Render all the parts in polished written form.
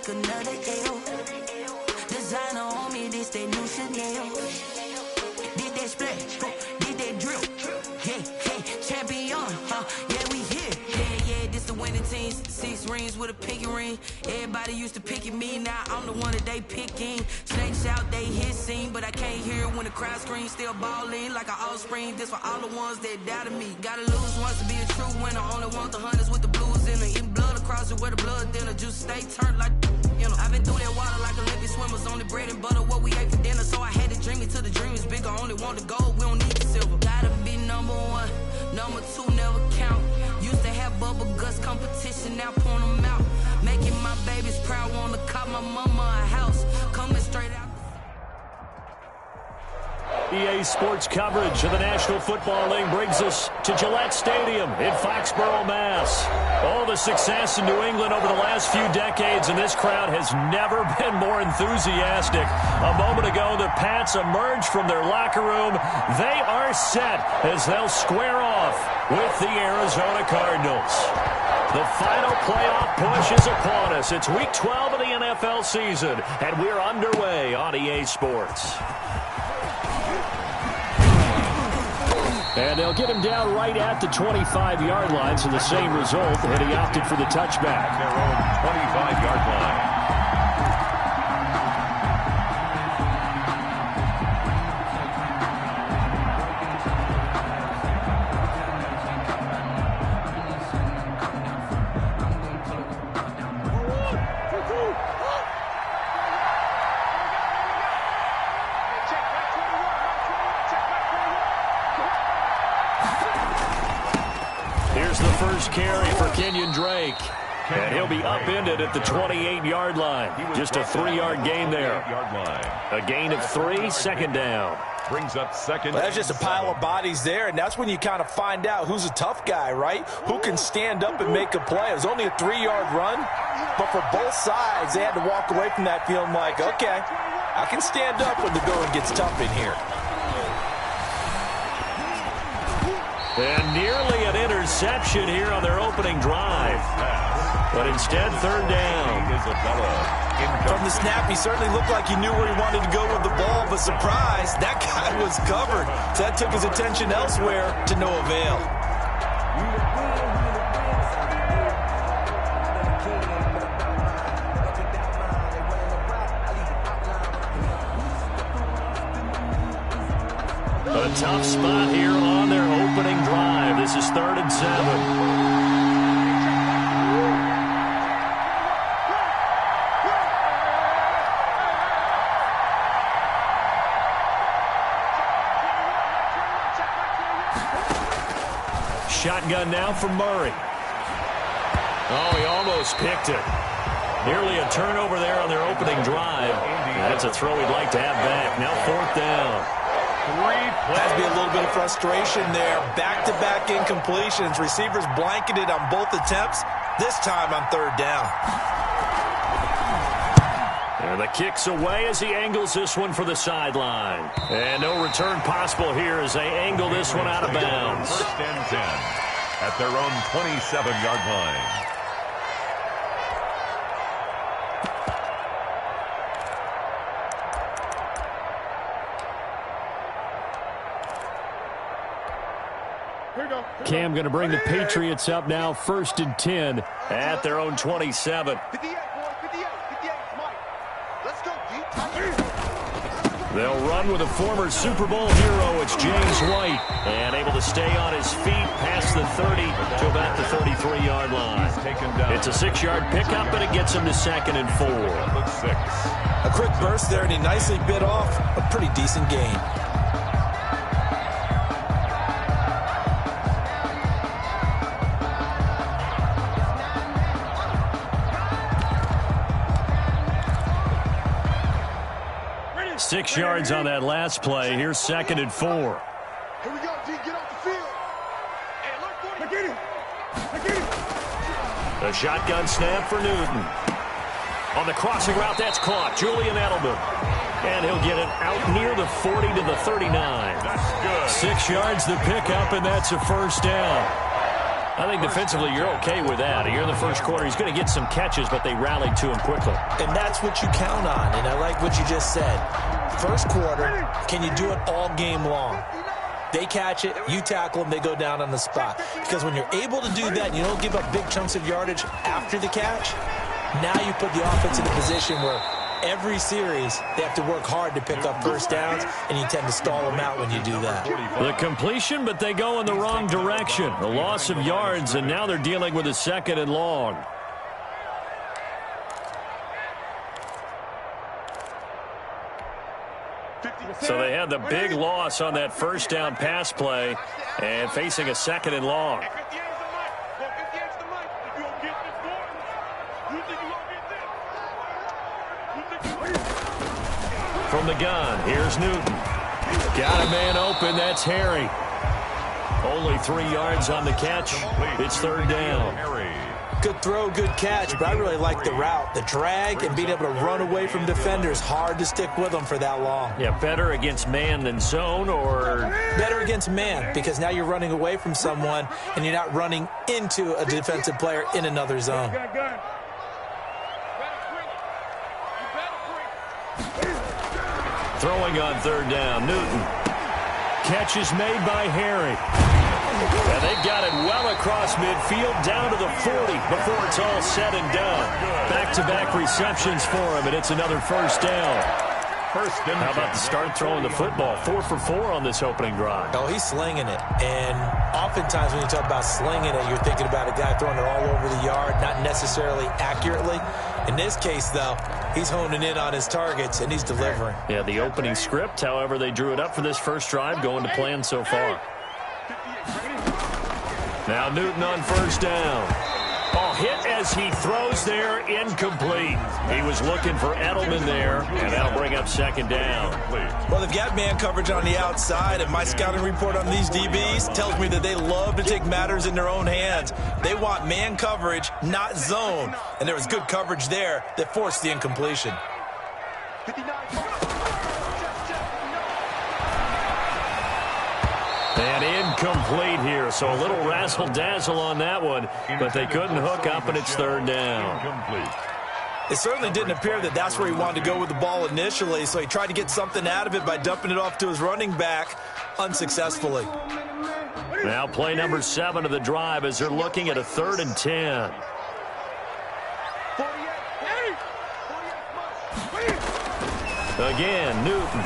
take another L. Designer on me, this that new Chanel. Did that splash, did that drill. Yeah, champion, yeah, we here. Yeah, this the winning teams. 6 rings with a pinky ring. Everybody used to picking me, now I'm the one that they picking. Snakes out, they hissing, but I can't hear it when the crowd screams. Still balling like an offspring. This for all the ones that doubted me. Gotta lose once to be a true winner. Only want the hunters with the blues in it. Eating blood across it where the blood thinner. Juice stay turned like, you know. I've been through that water like Olympic swimmers. Only bread and butter, what we ate for dinner. So I had to dream it till the dream is bigger. Only want the gold, we don't need the silver. Gotta be number 1, number 2 never count. Used to have bubble guts competition, now point them out. Making my babies proud, wanna cop my mama a house. Coming straight out. EA Sports coverage of the National Football League brings us to Gillette Stadium in Foxborough, Mass. All the success in New England over the last few decades, and this crowd has never been more enthusiastic. A moment ago, the Pats emerged from their locker room. They are set as they'll square off with the Arizona Cardinals. The final playoff push is upon us. It's Week 12 of the NFL season, and we're underway on EA Sports. And they'll get him down right at the 25-yard line, so the same result, and he opted for the touchback. Their own 25-yard line. First carry for Kenyon Drake. And he'll be upended at the 28-yard line. Just a 3-yard gain there. A gain of 3, second down. Brings up second. Well, that's just a pile of bodies there, and that's when you kind of find out who's a tough guy, right? Who can stand up and make a play. It was only a 3-yard run, but for both sides, they had to walk away from that feeling like, okay, I can stand up when the going gets tough in here. And nearly an interception here on their opening drive. But instead, third down. From the snap, he certainly looked like he knew where he wanted to go with the ball, but surprise, that guy was covered. So that took his attention elsewhere to no avail. A tough spot here on their opening drive. This is 3rd and 7. Shotgun now from Murray. Oh, he almost picked it. Nearly a turnover there on their opening drive. That's a throw he'd like to have back. Now 4th down. Has to be a little bit of frustration there. Back-to-back incompletions. Receivers blanketed on both attempts. This time on 3rd down. And the kick's away as he angles this one for the sideline. And no return possible here as they angle this one out of bounds. 1st and 10 at their own 27-yard line. Cam going to bring the Patriots up now, 1st and 10 at their own 27. They'll run with a former Super Bowl hero. It's James White. And able to stay on his feet past the 30 to about the 33-yard line. It's a 6-yard pickup, but it gets him to 2nd and 4. A quick burst there, and he nicely bit off a pretty decent gain. Six yards on that last play. Here's 2nd and 4. Here we go, D. Get off the field. Hey, look for it. Get him. Get him. A shotgun snap for Newton. On the crossing route, that's caught. Julian Edelman. And he'll get it out near the 40 to the 39. That's good. 6 yards the pickup, and that's a 1st down. I think defensively you're okay with that. Here in the first quarter, he's going to get some catches, but they rallied to him quickly. And that's what you count on, and I like what you just said. First quarter, can you do it all game long? They catch it, you tackle them, they go down on the spot. Because when you're able to do that and you don't give up big chunks of yardage after the catch, now you put the offense in a position where every series they have to work hard to pick up first downs, and you tend to stall them out when you do that. The completion, but they go in the wrong direction. The loss of yards, and now they're dealing with a 2nd and long. So they had the big loss on that first down pass play and facing a 2nd and long. From the gun, here's Newton. Got a man open, that's Harry. Only 3 yards on the catch. It's 3rd down. Good throw, good catch, but I really like the route. The drag and being able to run away from defenders. Hard to stick with them for that long. Yeah, better against man than zone, or? Better against man, because now you're running away from someone and you're not running into a defensive player in another zone. Throwing on 3rd down, Newton. Catch is made by Harry. And they've got it well across midfield, down to the 40 before it's all said and done. Back-to-back receptions for him, and it's another first down. How about the start throwing the football? 4 for 4 on this opening drive. Oh, he's slinging it. And oftentimes when you talk about slinging it, you're thinking about a guy throwing it all over the yard, not necessarily accurately. In this case, though, he's honing in on his targets, and he's delivering. Yeah, the opening script, however, they drew it up for this first drive, going to plan so far. Now Newton on first down. Oh, hit as he throws there, incomplete. He was looking for Edelman there, and that'll bring up 2nd down. Well, they've got man coverage on the outside, and my scouting report on these DBs tells me that they love to take matters in their own hands. They want man coverage, not zone, and there was good coverage there that forced the incompletion. And incomplete here, so a little razzle-dazzle on that one, but they couldn't hook up, and it's 3rd down. It certainly didn't appear that that's where he wanted to go with the ball initially, so he tried to get something out of it by dumping it off to his running back unsuccessfully. Now play number 7 of the drive as they're looking at a 3rd and 10. Again, Newton.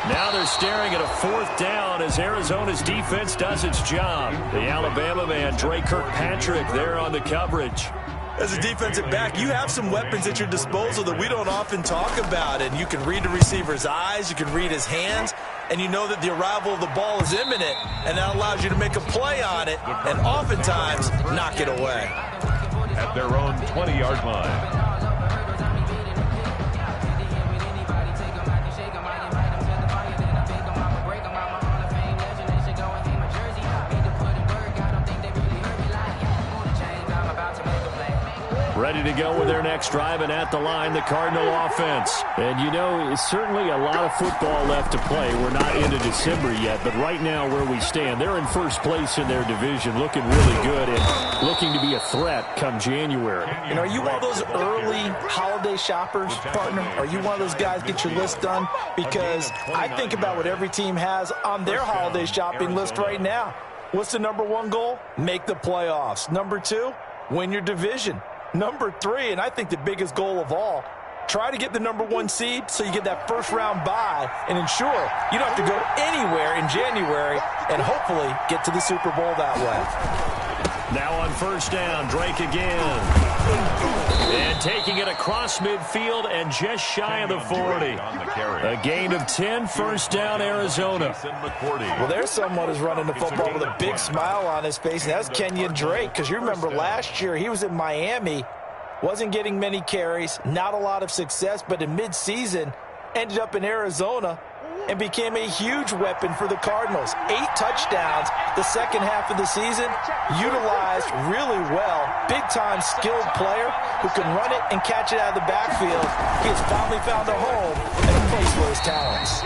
Now they're staring at a 4th down as Arizona's defense does its job. The Alabama man, Dre Kirkpatrick, there on the coverage. As a defensive back, you have some weapons at your disposal that we don't often talk about. And you can read the receiver's eyes, you can read his hands, and you know that the arrival of the ball is imminent, and that allows you to make a play on it and oftentimes knock it away. At their own 20-yard line. Ready to go with their next drive, and at the line, the Cardinal offense. And, you know, it's certainly a lot of football left to play. We're not into December yet, but right now where we stand, they're in first place in their division, looking really good and looking to be a threat come January. And are you one of those early holiday shoppers, partner? Are you one of those guys get your list done? Because I think about what every team has on their holiday shopping list right now. What's the number 1 goal? Make the playoffs. Number 2, win your division. Number 3, and I think the biggest goal of all, try to get the number 1 seed so you get that first-round bye and ensure you don't have to go anywhere in January and hopefully get to the Super Bowl that way. Now on first down, Drake again. And taking it across midfield and just shy of the 40. A gain of 10, first down, Arizona. Well, there's someone who's running the football with a big smile on his face, and that's Kenyon Drake, because you remember last year he was in Miami, wasn't getting many carries, not a lot of success, but in midseason ended up in Arizona and became a huge weapon for the Cardinals. 8 touchdowns the second half of the season, utilized really well. Big-time skilled player who can run it and catch it out of the backfield. He has finally found a home and a place for his talents.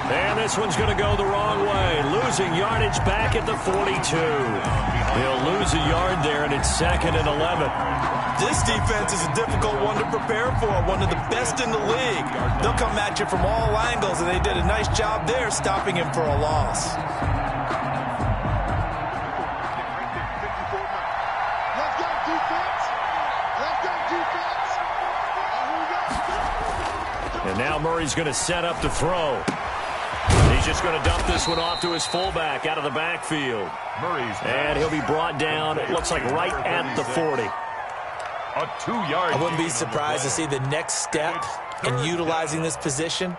And this one's going to go the wrong way. Losing yardage back at the 42. He'll lose a yard there, and it's 2nd and 11. This defense is a difficult one to prepare for, one of the best in the league. They'll come at you from all angles, and they did a nice job there stopping him for a loss. Let's go, defense. Let's go, defense. And now Murray's going to set up to throw. He's just going to dump this one off to his fullback out of the backfield. And he'll be brought down, it looks like right at the 40. A 2-yard. I wouldn't be surprised to see the next step in utilizing this position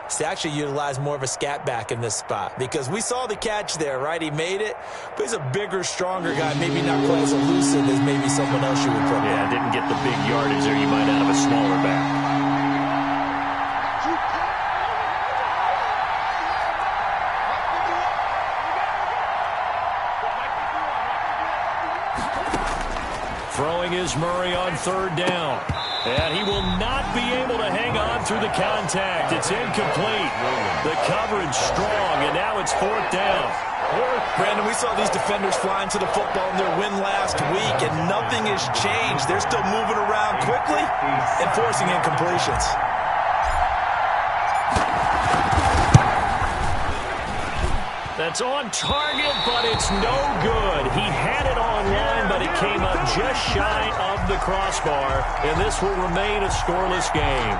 is to actually utilize more of a scat back in this spot. Because we saw the catch there, right? He made it, but he's a bigger, stronger guy. Maybe not quite as elusive as maybe someone else you would put. Yeah, didn't get the big yardage there you might out of a smaller back. Throwing is Murray on 3rd down. And he will not be able to hang on through the contact. It's incomplete. The coverage strong, and now it's 4th down. Brandon, we saw these defenders flying to the football in their win last week, and nothing has changed. They're still moving around quickly and forcing incompletions. That's on target, but it's no good. He had it online, but it came up just shy of the crossbar, and this will remain a scoreless game.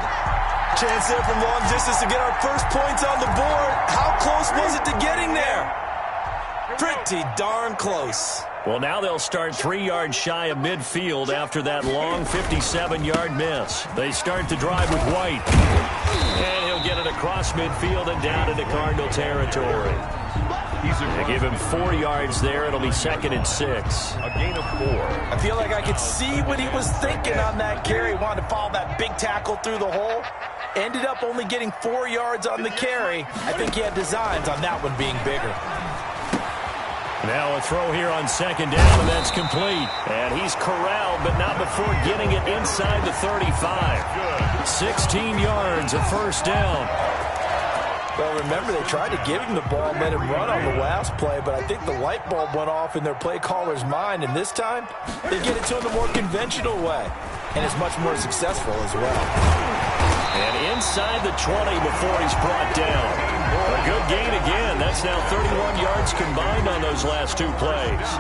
Chance there from long distance to get our first points on the board. How close was it to getting there? Pretty darn close. Well, now they'll start 3 yards shy of midfield after that long 57-yard miss. They start to drive with White. And he'll get it across midfield and down into Cardinal territory. They give him 4 yards there. It'll be 2nd and 6. A gain of 4. I feel like I could see what he was thinking on that carry. He wanted to follow that big tackle through the hole. Ended up only getting 4 yards on the carry. I think he had designs on that one being bigger. Now a throw here on 2nd down, and that's complete. And he's corralled, but not before getting it inside the 35. 16 yards, a 1st down. Well, remember, they tried to give him the ball and let him run on the last play, but I think the light bulb went off in their play caller's mind, and this time they get it to him the more conventional way, and it's much more successful as well. And inside the 20 before he's brought down. A good gain again. That's now 31 yards combined on those last 2 plays.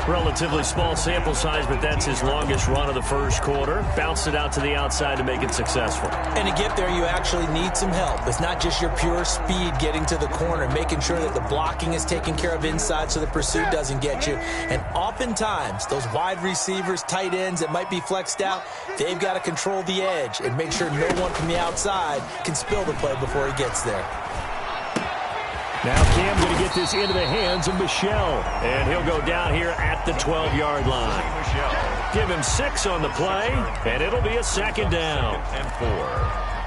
Relatively small sample size, but that's his longest run of the first quarter. Bounced it out to the outside to make it successful. And to get there, you actually need some help. It's not just your pure speed getting to the corner, making sure that the blocking is taken care of inside so the pursuit doesn't get you. And oftentimes, those wide receivers, tight ends that might be flexed out, they've got to control the edge and make sure no one from the outside can spill the play before he gets there. Now Cam going to get this into the hands of Michelle. And he'll go down here at the 12-yard line. Give him 6 on the play, and it'll be a 2nd down. And 4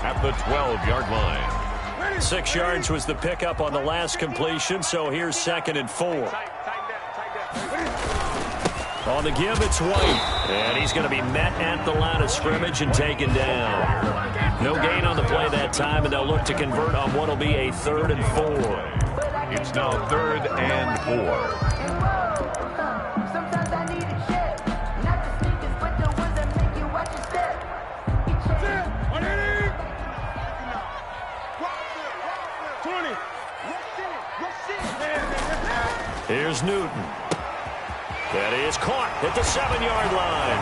at the 12-yard line. 6 yards was the pickup on the last completion, so here's 2nd and 4. On the give, it's White. And he's going to be met at the line of scrimmage and taken down. No gain on the play that time, and they'll look to convert on what will be a 3rd and 4. It's now 3rd and 4. Here's Newton. That is caught at the 7-yard line.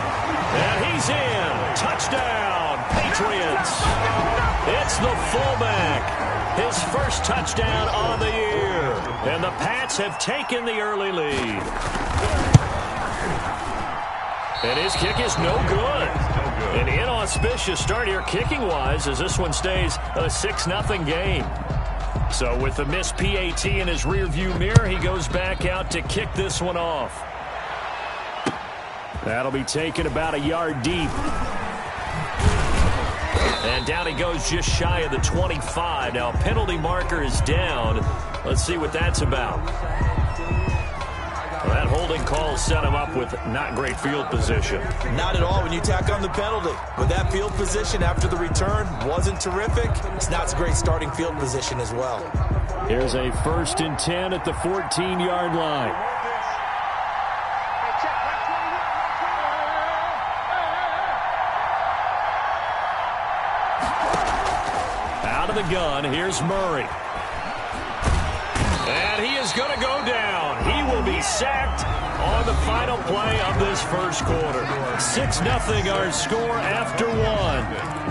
And he's in. Touchdown, Patriots. It's the fullback. His first touchdown on the year. And the Pats have taken the early lead. And his kick is no good. An inauspicious start here kicking-wise as this one stays a 6-0 game. So with the missed PAT in his rearview mirror, he goes back out to kick this one off. That'll be taken about a yard deep. And down he goes just shy of the 25. Now, penalty marker is down. Let's see what that's about. Well, that holding calls set him up with not great field position. Not at all when you tack on the penalty. But that field position after the return wasn't terrific. It's not a great starting field position as well. Here's a 1st and 10 at the 14-yard line. Out of the gun, here's Murray. And he is going to go down. He will be sacked on the final play of this first quarter. 6-0 our score after one.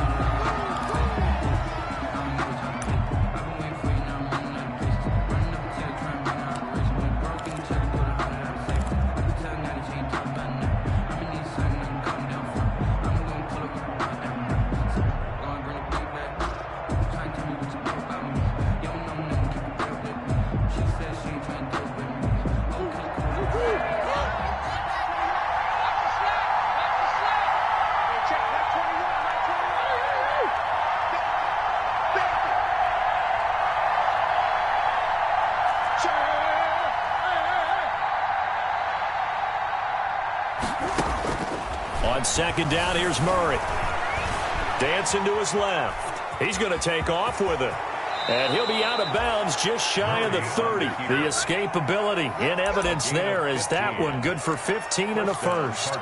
On 2nd down, here's Murray. Dancing to his left. He's going to take off with it. And he'll be out of bounds just shy of the 30. The escapability in evidence there is that one good for 15 and a first.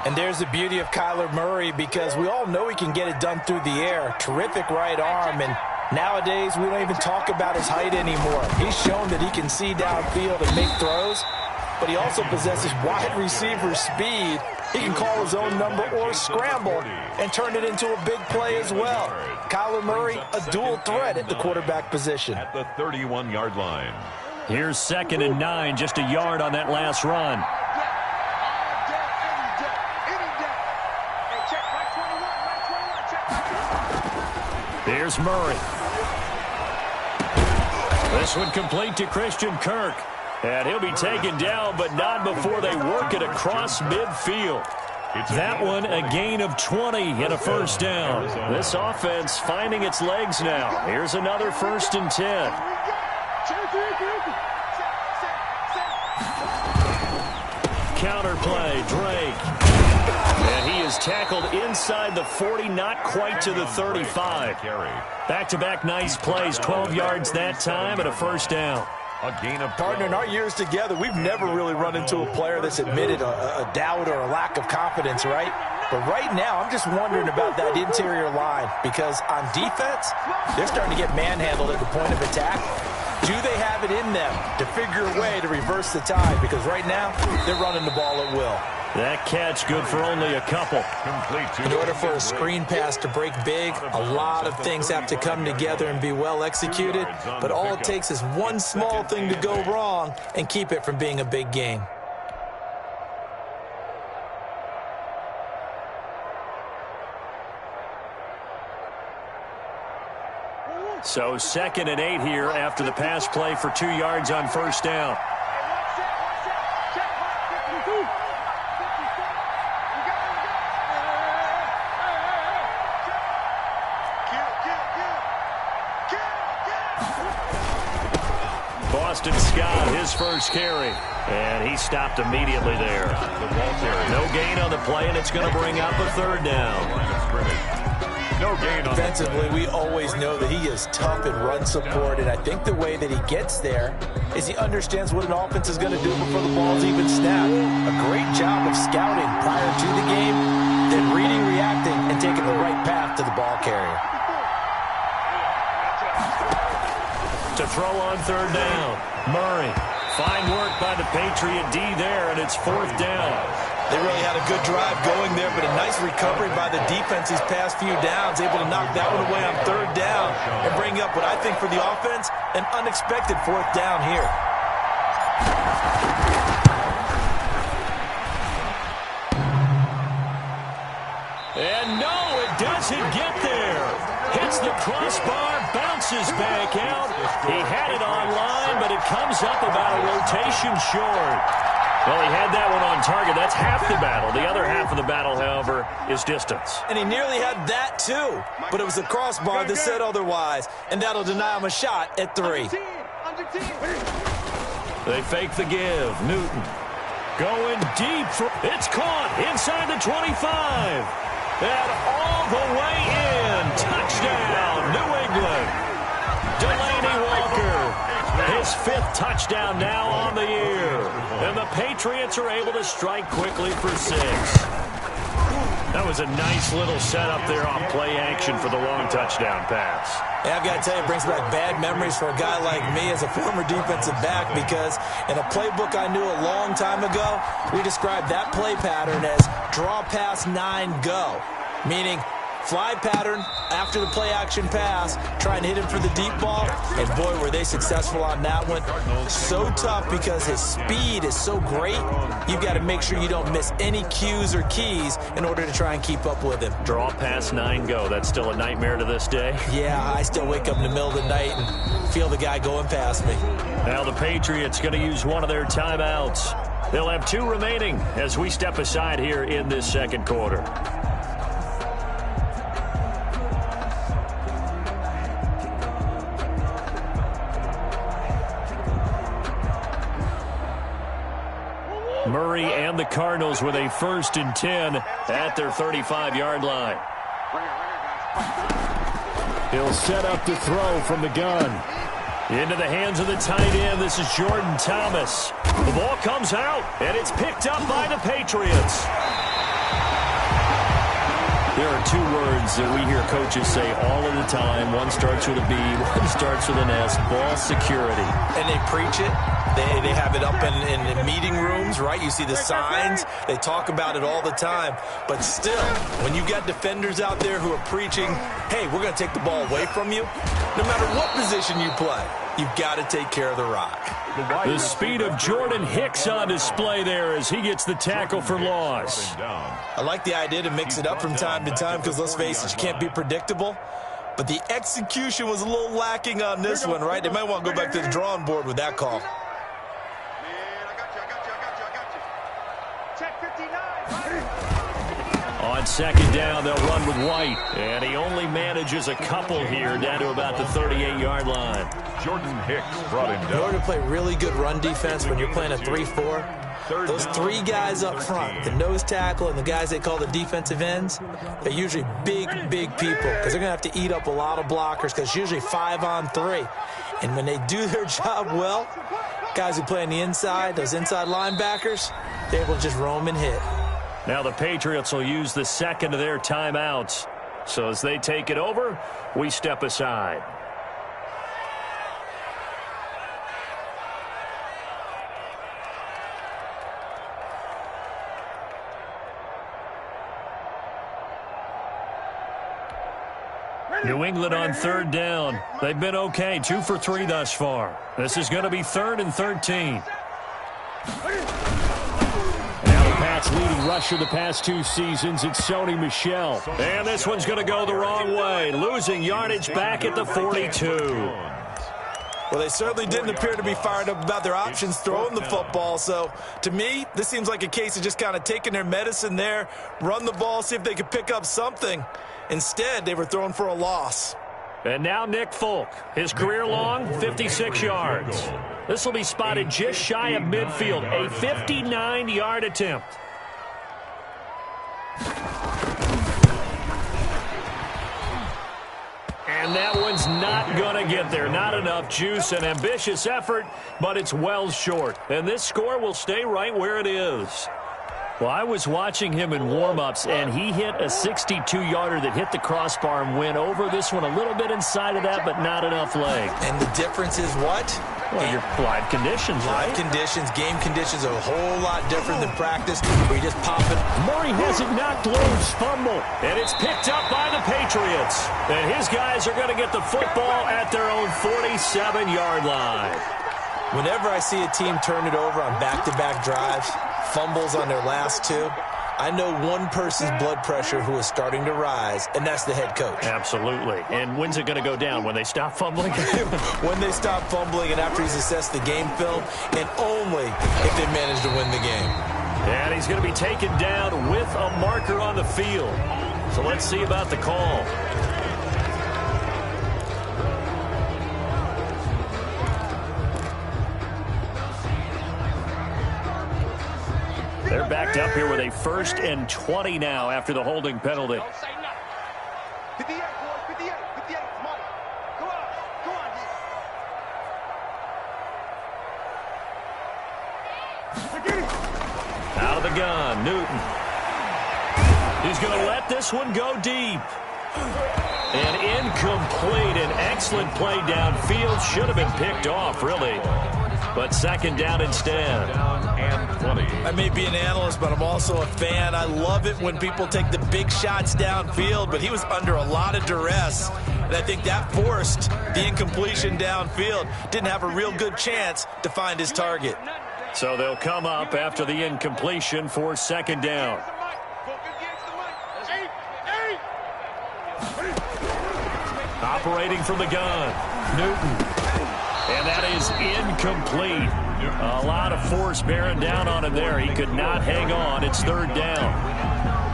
And there's the beauty of Kyler Murray because we all know he can get it done through the air. Terrific right arm. And nowadays we don't even talk about his height anymore. He's shown that he can see downfield and make throws. But he also possesses wide receiver speed. He can call his own number or scramble and turn it into a big play as well. Kyler Murray, a dual threat at the quarterback position. At the 31-yard line. Here's 2nd and 9, just a yard on that last run. Here's Murray. This one complete to Christian Kirk. And he'll be taken down, but not before they work it across midfield. That one a gain of 20 and a first down. This offense finding its legs now. Here's another 1st and 10. Counter play, Drake. And he is tackled inside the 40, not quite to the 35. Back-to-back nice plays, 12 yards that time and a first down. A gain of partner, in our years together, we've never really run into a player that's admitted a doubt or a lack of confidence, right? But right now, I'm just wondering about that interior line because on defense, they're starting to get manhandled at the point of attack. Do they have it in them to figure a way to reverse the tide? Because right now, they're running the ball at will. That catch good for only a couple. In order for a screen pass to break big, a lot of things have to come together and be well executed. But all it takes is one small thing to go wrong and keep it from being a big game. So 2nd and 8 here after the pass play for 2 yards on first down. Boston Scott, his first carry. And he stopped immediately there. No gain on the play, and it's going to bring up a 3rd down. No gain on defensively, we always know that he is tough in run support, and I think the way that he gets there is he understands what an offense is going to do before the ball's even snapped. A great job of scouting prior to the game, then reading, reacting, and taking the right path to the ball carrier. To throw on 3rd down, Murray. Fine work by the Patriot D there, and it's 4th down. They really had a good drive going there, but a nice recovery by the defense these past few downs, able to knock that one away on 3rd down and bring up what I think for the offense, an unexpected 4th down here. And no, it doesn't get there. Hits the crossbar, bounces back out. He had it online, but it comes up about a rotation short. Well, he had that one on target. That's half the battle. The other half of the battle, however, is distance. And he nearly had that, too. But it was the crossbar that said otherwise. And that'll deny him a shot at 3. They fake the give. Newton. Going deep. It's caught inside the 25. And all the way in. Touchdown, New England. Delaney Walker, his 5th touchdown now on the year. And the Patriots are able to strike quickly for 6. That was a nice little setup there on play action for the long touchdown pass. Yeah, I've got to tell you, it brings back bad memories for a guy like me as a former defensive back, because in a playbook I knew a long time ago, we described that play pattern as draw pass 9 go, meaning fly pattern after the play action pass, trying to hit him for the deep ball, and boy, were they successful on that one. So tough because his speed is so great, you've got to make sure you don't miss any cues or keys in order to try and keep up with him. Draw pass 9 go. That's still a nightmare to this day? Yeah, I still wake up in the middle of the night and feel the guy going past me. Now the Patriots going to use one of their timeouts. They'll have 2 remaining as we step aside here in this second quarter. Murray and the Cardinals with a 1st and 10 at their 35-yard line. He'll set up to throw from the gun. Into the hands of the tight end. This is Jordan Thomas. The ball comes out, and it's picked up by the Patriots. There are 2 words that we hear coaches say all of the time. One starts with a B, one starts with an S. Ball security. And they preach it. They have it up in meeting rooms, right? You see the signs. They talk about it all the time. But still, when you got defenders out there who are preaching, hey, we're going to take the ball away from you, no matter what position you play, you've got to take care of the rock. The speed of Jordan Hicks on display there as he gets the tackle for loss. I like the idea to mix it up from time to time because, let's face it, you can't be predictable. But the execution was a little lacking on this one, right? They might want to go back to the drawing board with that call. On 2nd down, they'll run with White. And he only manages a couple here down to about the 38-yard line. Jordan Hicks brought him down. In order to play really good run defense when you're playing a 3-4, those 3 guys up front, the nose tackle and the guys they call the defensive ends, they're usually big people because they're going to have to eat up a lot of blockers because it's usually 5-on-3. And when they do their job well, guys who play on the inside, those inside linebackers, they're able to just roam and hit. Now the Patriots will use the 2nd of their timeouts. So as they take it over, we step aside. New England on 3rd down. They've been okay, 2 for 3 thus far. This is going to be 3rd and 13. Leading rusher the past 2 seasons, it's Sony Michel. And this one's going to go the wrong way, losing yardage back at the 42. Well, they certainly didn't appear to be fired up about their options throwing the football. So, to me, this seems like a case of just kind of taking their medicine there, run the ball, see if they could pick up something. Instead, they were throwing for a loss. And now Nick Folk, his career long, 56 yards. This will be spotted just shy of midfield, a 59-yard attempt. And that one's not going to get there. Not enough juice, an ambitious effort, but it's well short. And this score will stay right where it is. Well, I was watching him in warm-ups, and he hit a 62-yarder that hit the crossbar and went over this one a little bit inside of that, but not enough leg. And the difference is what? Well, your live conditions, right? Live conditions, game conditions are a whole lot different than practice where you just pop it. Murray has it knocked loose, fumble, and it's picked up by the Patriots. And his guys are going to get the football at their own 47-yard line. Whenever I see a team turn it over on back-to-back drives, fumbles on their last 2, I know one person's blood pressure who is starting to rise, and that's the head coach. Absolutely. And when's it going to go down? When they stop fumbling? When they stop fumbling and after he's assessed the game film, and only if they manage to win the game. And he's going to be taken down with a marker on the field. So let's see about the call. They're backed up here with a 1st and 20 now after the holding penalty. Don't say nothing. 58, boys. 58. 58. Money. Go on. Go on, Out of the gun, Newton. He's going to let this one go deep. And incomplete. An excellent play downfield. Should have been picked off, really. But 2nd down instead. And 20. I may be an analyst, but I'm also a fan. I love it when people take the big shots downfield, but he was under a lot of duress. And I think that forced the incompletion downfield. Didn't have a real good chance to find his target. So they'll come up after the incompletion for 2nd down. Operating from the gun, Newton. And that is incomplete. A lot of force bearing down on him there. He could not hang on. It's 3rd down.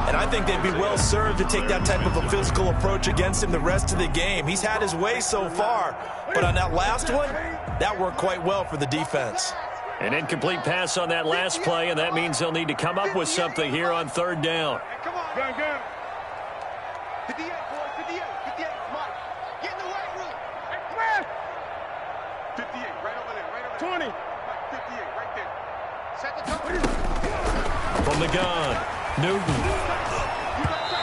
And I think they'd be well served to take that type of a physical approach against him the rest of the game. He's had his way so far, but on that last one, that worked quite well for the defense. An incomplete pass on that last play, and that means they'll need to come up with something here on 3rd down. Come on. Gun. 58, boys. 58. 58. Money. Get in the right room. Hey, come on. 58. Right over there. Right over there. 20. 58. Right there. Set the tone. From the gun, Newton.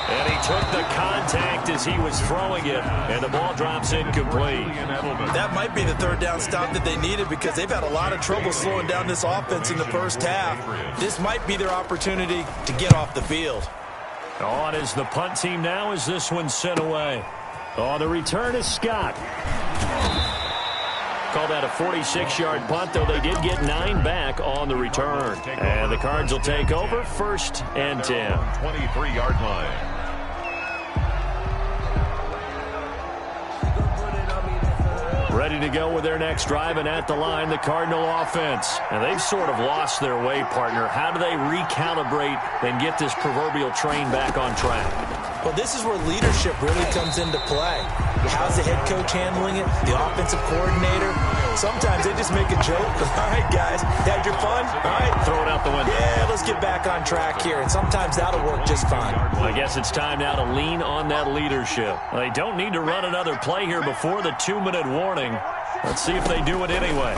And he took the contact as he was throwing it, and the ball drops incomplete. That might be the 3rd down stop that they needed because they've had a lot of trouble slowing down this offense in the first half. This might be their opportunity to get off the field. On is the punt team now as this one's sent away. On the return is Scott. Call that a 46-yard punt, though they did get 9 back on the return. And the Cards will take over 1st and 10. 23-yard line. Ready to go with their next drive, and at the line, the Cardinal offense. And they've sort of lost their way, partner. How do they recalibrate and get this proverbial train back on track? Well, this is where leadership really comes into play. How's the head coach handling it? The offensive coordinator? Sometimes they just make a joke. All right, guys, had your fun? All right. Throw it out the window. Yeah, let's get back on track here. And sometimes that'll work just fine. I guess it's time now to lean on that leadership. They don't need to run another play here before the 2-minute warning. Let's see if they do it anyway.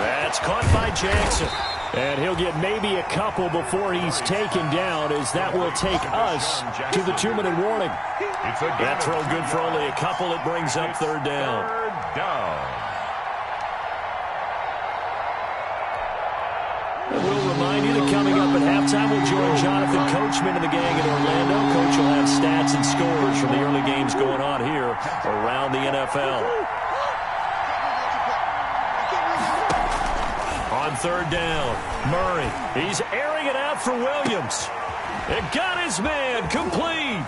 That's caught by Jackson. And he'll get maybe a couple before he's taken down, as that will take us to the 2-minute warning. That throw good for only a couple. It brings up 3rd down. 3rd down. And we'll remind you that coming up at halftime, we'll join Jonathan Coachman and the gang in Orlando. Coach will have stats and scores from the early games going on here around the NFL. On 3rd down, Murray. He's airing it out for Williams. It got his man complete.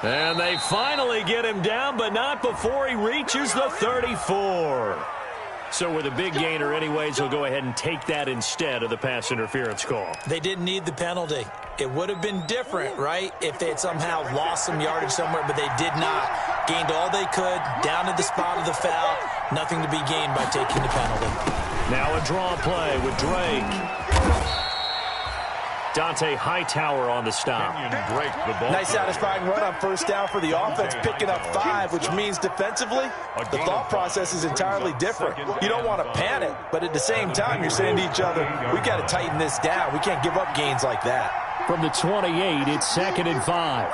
And they finally get him down, but not before he reaches the 34. So with a big gainer anyways, he'll go ahead and take that instead of the pass interference call. They didn't need the penalty. It would have been different, right, if they had somehow lost some yardage somewhere, but they did not. Gained all they could, down to the spot of the foul. Nothing to be gained by taking the penalty. Now a draw play with Drake. Dante Hightower on the stop. Nice satisfying run on 1st down for the offense, picking up 5, which means defensively, the thought process is entirely different. You don't want to panic, but at the same time, you're saying to each other, we got to tighten this down. We can't give up gains like that. From the 28, it's 2nd and 5.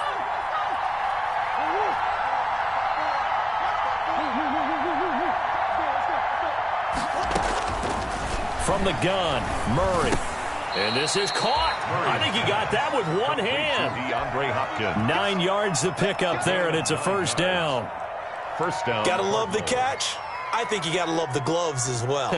From the gun, Murray. And this is caught. I think he got that with one hand. 9 yards to pick up there, and it's a 1st down. 1st down. Got to love the catch. I think you got to love the gloves as well.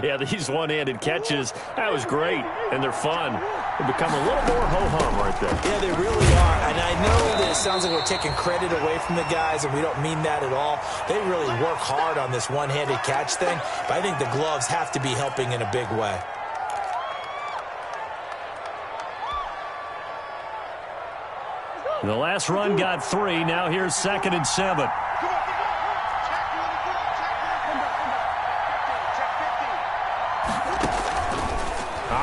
Yeah, these one-handed catches, that was great, and they're fun. They become a little more ho-hum right there. Yeah, they really are, and I know that it sounds like we're taking credit away from the guys, and we don't mean that at all. They really work hard on this one-handed catch thing, but I think the gloves have to be helping in a big way. The last run got 3. Now here's 2nd and 7.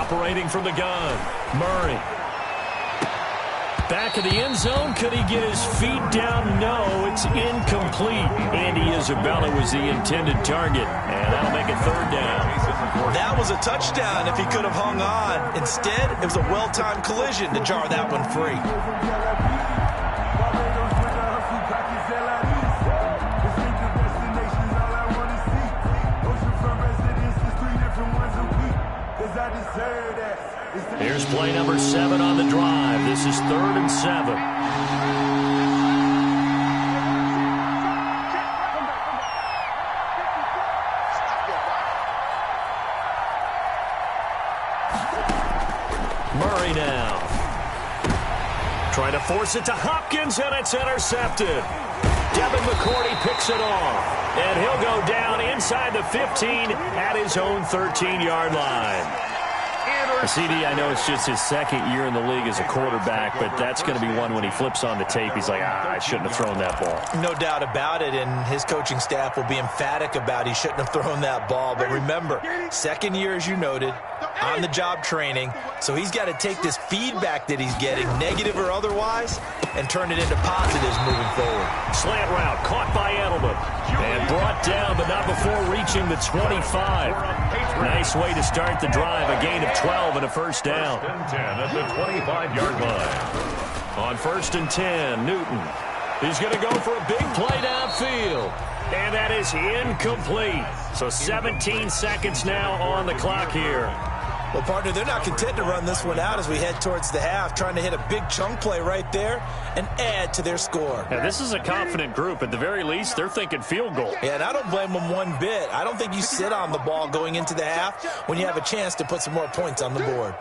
Operating from the gun, Murray. Back of the end zone. Could he get his feet down? No, it's incomplete. Andy Isabella was the intended target, and that'll make it third down. That was a touchdown if he could have hung on. Instead, it was a well-timed collision to jar that one free. Here's play number 7 on the drive. This is 3rd and 7. Murray now. Trying to force it to Hopkins, and it's intercepted. Devin McCourty picks it off, and he'll go down inside the 15 at his own 13-yard line. CD, I know it's just his second year in the league as a quarterback, but that's going to be one when he flips on the tape, he's like, I shouldn't have thrown that ball. No doubt about it, and his coaching staff will be emphatic about he shouldn't have thrown that ball. But remember, second year, as you noted, on-the-job training, so he's got to take this feedback that he's getting, negative or otherwise, and turn it into positives moving forward. Slant route caught by Edelman and brought down, but not before reaching the 25. Nice way to start the drive, a gain of 12 and a first down. 10 at the 25-yard line. On 1st and 10, Newton. He's going to go for a big play downfield, and that is incomplete. So 17 seconds now on the clock here. Well, partner, they're not content to run this one out as we head towards the half, trying to hit a big chunk play right there and add to their score. Yeah, this is a confident group. At the very least, they're thinking field goal. Yeah, and I don't blame them one bit. I don't think you sit on the ball going into the half when you have a chance to put some more points on the board.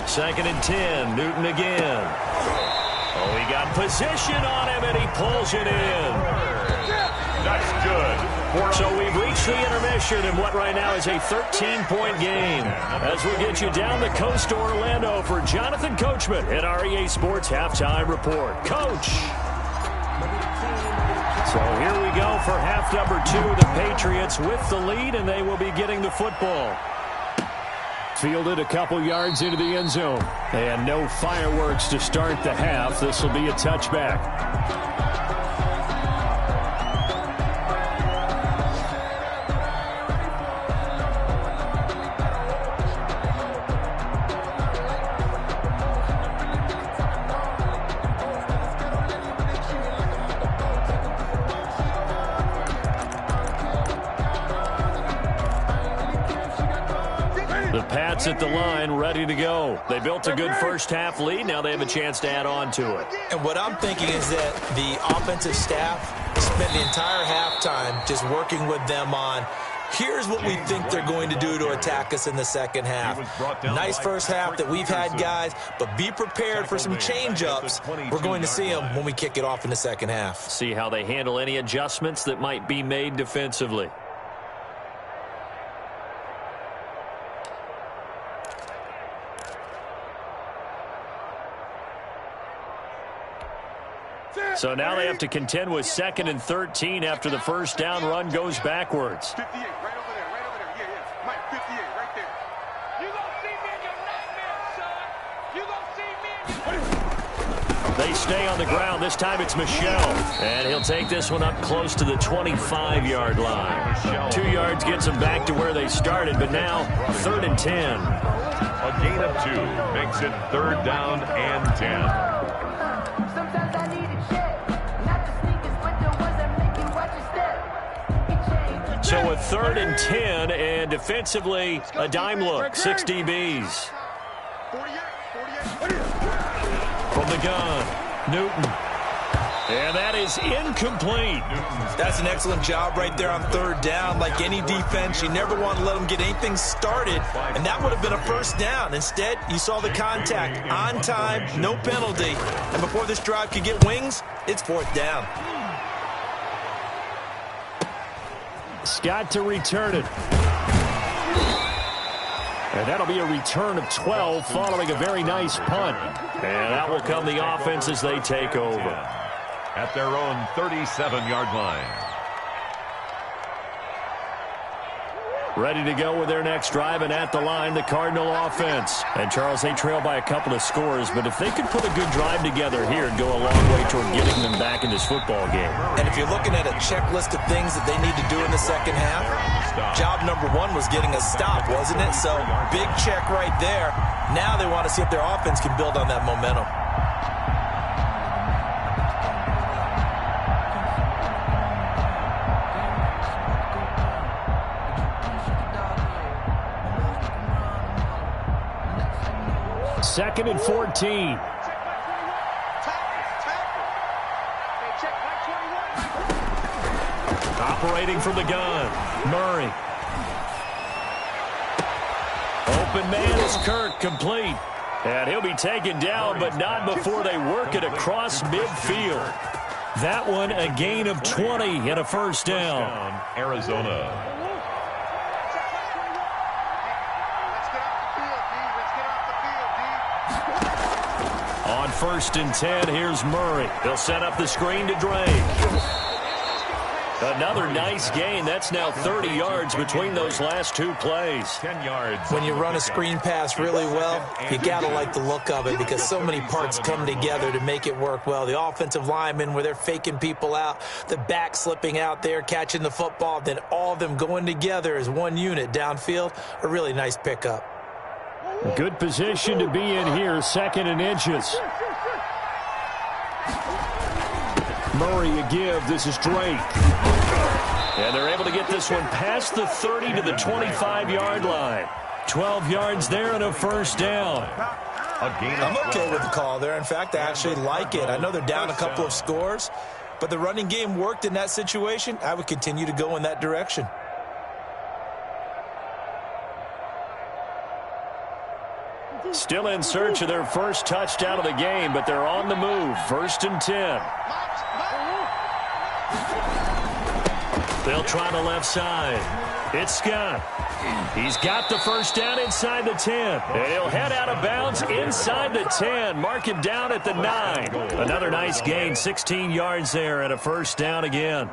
2nd and 10, Newton again. Oh, he got position on him, and he pulls it in. That's good. So we've reached the intermission in what right now is a 13-point game. As we get you down the coast to Orlando for Jonathan Coachman at our EA Sports Halftime Report. Coach. So here we go for half number 2. The Patriots with the lead, and they will be getting the football. Fielded a couple yards into the end zone. And no fireworks to start the half. This will be a touchback. At the line, ready to go. They built a good first half lead. Now they have a chance to add on to it. And what I'm thinking is that the offensive staff spent the entire halftime just working with them on, here's what we think they're going to do to attack us in the second half. Nice first half that we've had, guys, but be prepared for some change-ups. We're going to see them when we kick it off in the second half. See how they handle any adjustments that might be made defensively. So now they have to contend with 2nd and 13 after the first down run goes backwards. 58, right over there, right over there. Yeah. Mike, 58, right there. You gonna see me in your nightmare, son. You gonna see me in your... They stay on the ground. This time it's Michel. And he'll take this one up close to the 25-yard line. 2 yards gets them back to where they started, but now 3rd and 10. A gain of 2 makes it 3rd down and 10. So a 3rd and 10, and defensively, a dime look, 6 DBs. From the gun, Newton. And that is incomplete. That's an excellent job right there on 3rd down. Like any defense, you never want to let them get anything started, and that would have been a first down. Instead, you saw the contact on time, no penalty. And before this drive could get wings, it's 4th down. Scott to return it. And that'll be a return of 12 following a very nice punt. And that will come the offense as they take over. At their own 37-yard line. Ready to go with their next drive, and at the line, the Cardinal offense. And, Charles, they trail by a couple of scores, but if they could put a good drive together here, it'd go a long way toward getting them back in this football game. And if you're looking at a checklist of things that they need to do in the second half, job number one was getting a stop, wasn't it? So, big check right there. Now they want to see if their offense can build on that momentum. Second and 14. Operating from the gun, Murray. Open man is Kirk, complete. And he'll be taken down, but not before they work it across midfield. That one a gain of 20 and a first down. Arizona. On 1st and 10, here's Murray. They'll set up the screen to Drake. Another nice gain. That's now 30 yards between those last two plays. 10 yards. When you run a screen pass really well, you got to like the look of it because so many parts come together to make it work well. The offensive linemen, where they're faking people out, the back slipping out there, catching the football, then all of them going together as one unit downfield. A really nice pickup. Good position to be in here, 2nd and inches. Murray a give. This is Drake. And they're able to get this one past the 30 to the 25-yard line. 12 yards there and a first down. I'm okay with the call there. In fact, I actually like it. I know they're down a couple of scores, but the running game worked in that situation. I would continue to go in that direction. Still in search of their first touchdown of the game, but they're on the move. 1st and 10. They'll try the left side. It's Scott. He's got the first down inside the 10. And he'll head out of bounds inside the 10. Mark him down at the 9. Another nice gain, 16 yards there, and a first down again.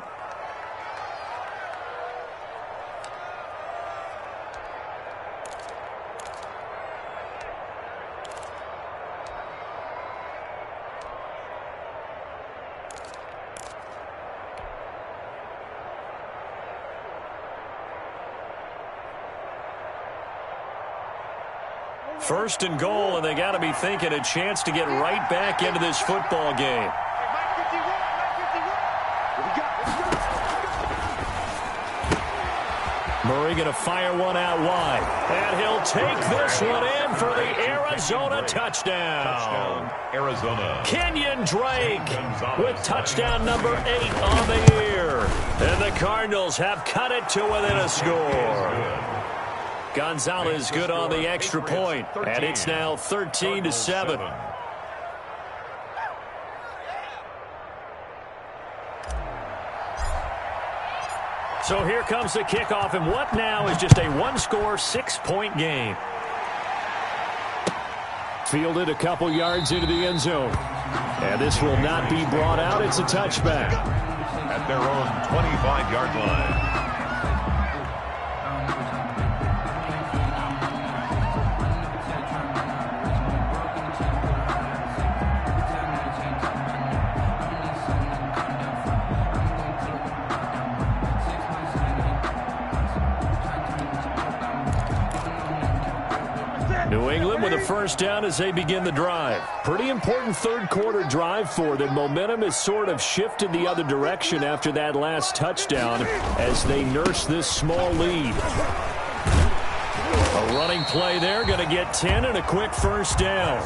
First and goal, and they got to be thinking a chance to get right back into this football game. Murray going to fire one out wide. And he'll take this one in for the Arizona touchdown. Arizona. Kenyon Drake with touchdown number 8 on the year. And the Cardinals have cut it to within a score. Gonzalez good on the extra point, and it's now 13-7. So here comes the kickoff, and what now is just a one-score, 6-point game. Fielded a couple yards into the end zone. And this will not be brought out. It's a touchback. At their own 25-yard line. New England with a first down as they begin the drive. Pretty important third-quarter drive for them. Momentum has sort of shifted the other direction after that last touchdown as they nurse this small lead. A running play there, going to get 10 and a quick first down.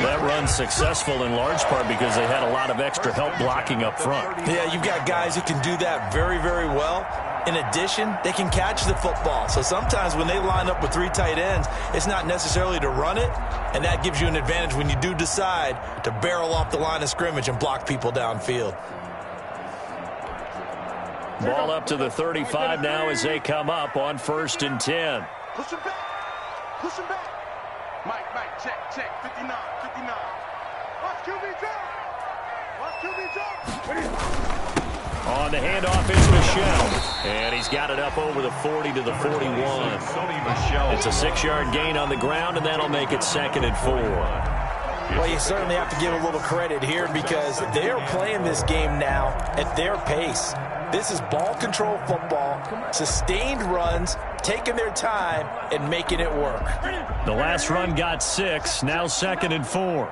That run's successful in large part because they had a lot of extra help blocking up front. Yeah, you've got guys who can do that very, very well. In addition, they can catch the football. So sometimes when they line up with 3 tight ends, it's not necessarily to run it, and that gives you an advantage when you do decide to barrel off the line of scrimmage and block people downfield. Ball up to the 35 now as they come up on 1st and 10. Push him back. Push him back. Mike, check. 59. Watch QB drop. On the handoff, it's Michel. And he's got it up over the 40 to the 41. It's a 6-yard gain on the ground, and that'll make it 2nd and 4. Well, you certainly have to give a little credit here because they are playing this game now at their pace. This is ball control football, sustained runs, taking their time and making it work. The last run got 6, now 2nd and 4.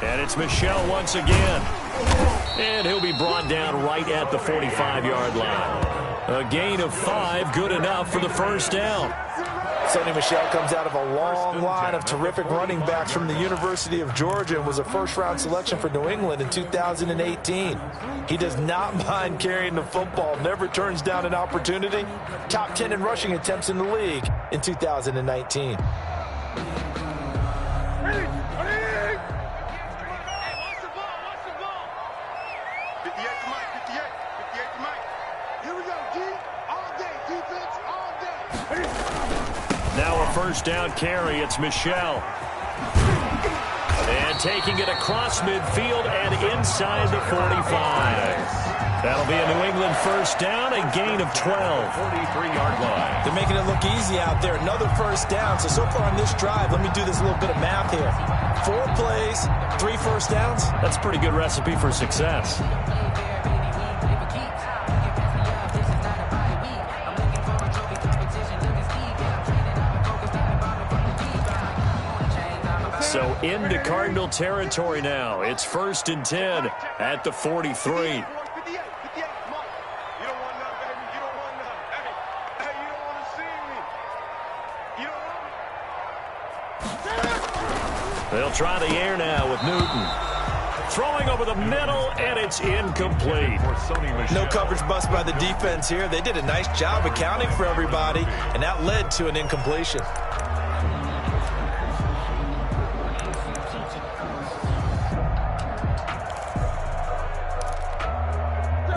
And it's Michel once again. And he'll be brought down right at the 45-yard line. A gain of 5, good enough for the first down. Sonny Michel comes out of a long line of terrific running backs from the University of Georgia and was a first-round selection for New England in 2018. He does not mind carrying the football, never turns down an opportunity. Top 10 in rushing attempts in the league in 2019. Now a first down carry. It's Michel. And taking it across midfield and inside the 45. That'll be a New England first down, a gain of 12. 43-yard line. They're making it look easy out there. Another first down. So far on this drive, let me do this little bit of math here. 4 plays, 3 first downs. That's a pretty good recipe for success. So into Cardinal territory now. It's 1st and 10 at the 43. They'll try the air now with Newton. Throwing over the middle, and it's incomplete. No coverage bust by the defense here. They did a nice job accounting for everybody, and that led to an incompletion.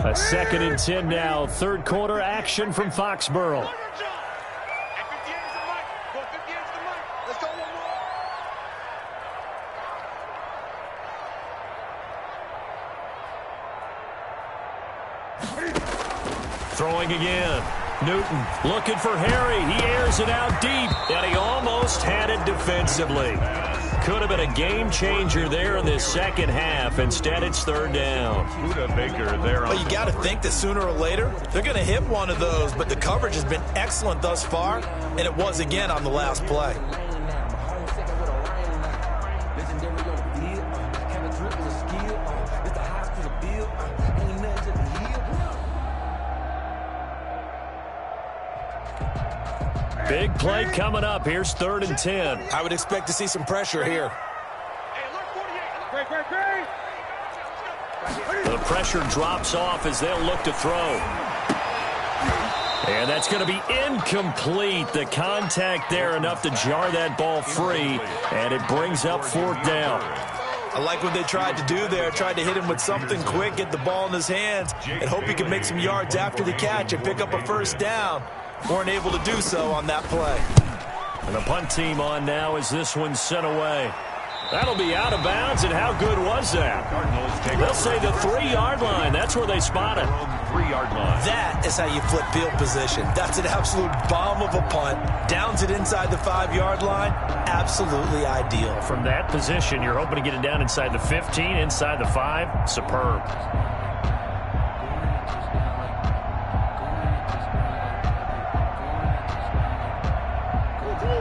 A 2nd and 10 now. 3rd quarter action from Foxborough. Throwing again. Newton looking for Harry. He airs it out deep, and he almost had it defensively. Could have been a game changer there in this second half. Instead, it's 3rd down. Baker there. Well, you got to think that sooner or later they're going to hit one of those, but the coverage has been excellent thus far, and it was again on the last play. Big play coming up. Here's 3rd and 10. I would expect to see some pressure here. The pressure drops off as they'll look to throw. And that's going to be incomplete. The contact there enough to jar that ball free, and it brings up 4th down. I like what they tried to do there. Tried to hit him with something quick, get the ball in his hands, and hope he can make some yards after the catch and pick up a first down. Weren't able to do so on that play. And the punt team on now as this one's sent away. That'll be out of bounds, and how good was that? They'll say the 3-yard line. That's where they spot it. 3-yard line. That is how you flip field position. That's an absolute bomb of a punt. Downs it inside the 5-yard line. Absolutely ideal. From that position, you're hoping to get it down inside the 15, inside the 5. Superb.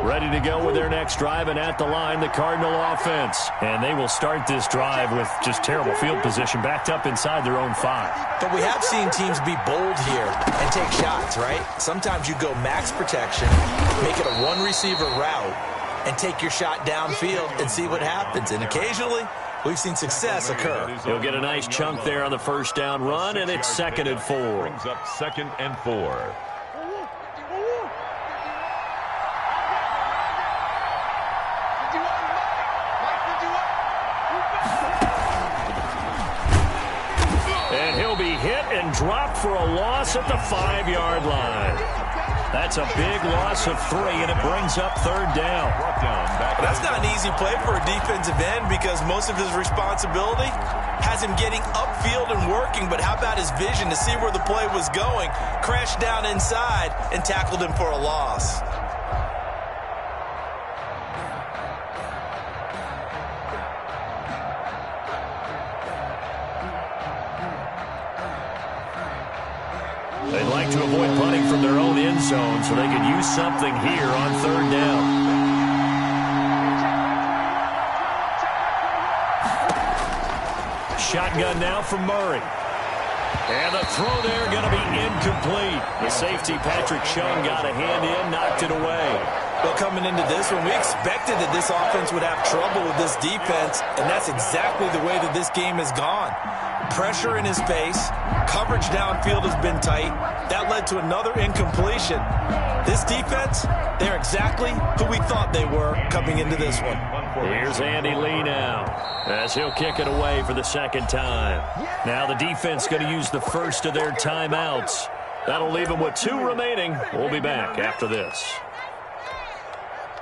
Ready to go with their next drive, and at the line, the Cardinal offense. And they will start this drive with just terrible field position, backed up inside their own 5. But we have seen teams be bold here and take shots, right? Sometimes you go max protection, make it a 1-receiver route, and take your shot downfield and see what happens. And occasionally, we've seen success occur. He'll get a nice chunk there on the first down run, and it's 2nd and 4. Brings up 2nd and 4. And he'll be hit and dropped for a loss at the 5-yard line. That's a big loss of 3, and it brings up third down. That's not an easy play for a defensive end because most of his responsibility has him getting upfield and working, but how about his vision to see where the play was going, crashed down inside, and tackled him for a loss. They'd like to avoid punting from their own end zone so they could use something here on third down. Shotgun now from Murray. And the throw there going to be incomplete. The safety, Patrick Chung, got a hand in, knocked it away. Well, coming into this one, we expected that this offense would have trouble with this defense, and that's exactly the way that this game has gone. Pressure in his face, coverage downfield has been tight. That led to another incompletion. This defense, they're exactly who we thought they were coming into this one. Here's Andy Lee now, as he'll kick it away for the second time. Now the defense going to use the first of their timeouts. That'll leave them with 2 remaining. We'll be back after this.